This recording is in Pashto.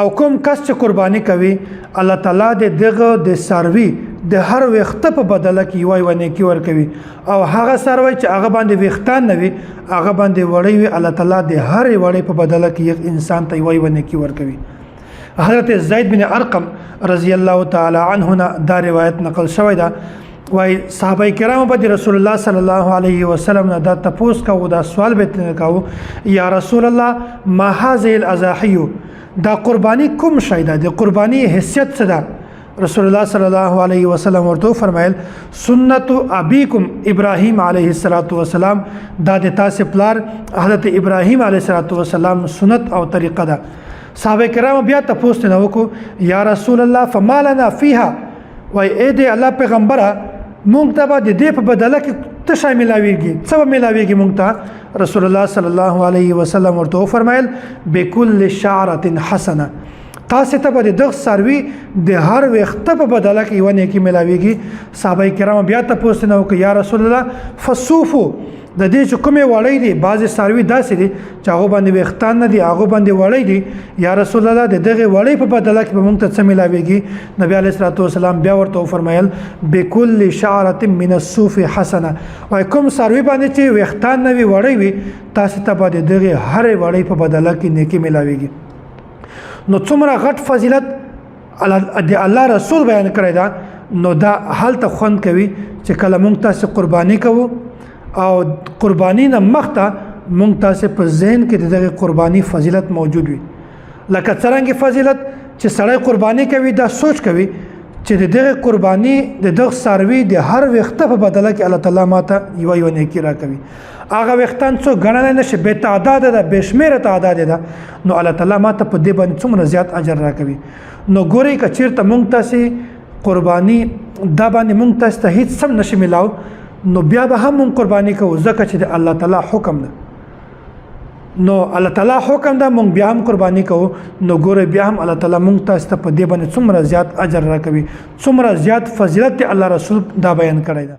او کوم کس چې قرباني کوي الله تعالی دغه د ساروي د هر وخت په بدله کې یو ونه کی ور کوي او هغه ساروي چې هغه باندې وختان نه وي هغه باندې وړي وي الله تعالی د هر وړي په بدله کې یک انسان ته یو ونه کی ور کوي. حضرت زید بن ارقم رضی الله تعالی عنه دا روایت نقل شوی ده وای صحابه کرام په رسول الله صلی الله علیه وسلم دا تپوس کو دا سوال به کو یا رسول الله ما هذه الاضاحی دا قربانی کوم شی ده د قربانی حیثیت څه ده؟ رسول الله صلی الله علیه وسلم ورته فرمایل سنت ابيکم ابراهیم علیه السلام دا د تاسو پلار حضرت ابراهیم علیه السلام سنت او طریقه ده. صحابه کرام بیا تاسو نه وکړو یا رسول الله فما لنا فيها وای اې دې الله پیغمبره مونږ ته به د دې په بدله کې څه شی ملاویږي څه به ملاویږي مونږ ته؟ رسول الله صلی الله علیه وسلم ورته فرمایل بكل شعره حسنه تاسو ته به د سروي د هر وخت په بدله کې ونه کې ملاویږي. صحابه کرام بیا تاسو نه وکړو یا رسول الله فصوفو د دې چې کومه وړې دي بعضی سروي داسې دي چې هغه باندې وختان نه دي هغه باندې وړې دي یا رسول الله دغه وړې په بدله کې به مونږ ته څه ملاويږي؟ نبی عليه الصلاه والسلام بیا ورته فرمایل بكل شعره من الصوف حسنه وای کوم سروي باندې چې وختان نه وي وړې وي تاسو ته به دغه هر وړې په بدله کې نیکی ملاويږي. نو څومره غټ فضیلت الله رسول بیان کړی دا نو دا حالت خوند کوي چې کله مونږ تاسو قرباني کوو او قربانی نه مخته مونږ تاسو په ذهن کې دغه قربانی فضیلت موجود وي. لکه څنګه فضیلت چې سړی قربانی کوي دا سوچ کوي چې دغه قربانی دغه سروي د هر وخت په بدله کې الله تعالی ماته یو نیکی را کوي. هغه وختان څو غننه نشي به تعداد ده به شمیره تعداد ده نو الله تعالی ماته په دې باندې څومره زیات اجر را کوي. نو ګوري کچیرته مونږ تاسو قربانی دا باندې مونږ تاسو ته هیڅ سم نشي ملاو نو بیا به هم قرباني کوو ځکه چې د الله تعالی حکم ده. نو الله تعالی حکم ده مونږ بیا هم قرباني کوو نو ګوره بیا هم الله تعالی مونږ تاسو ته په دې باندې څومره زیات اجر راکوي څومره زیات فضیلت الله رسول دا بیان کړی ده.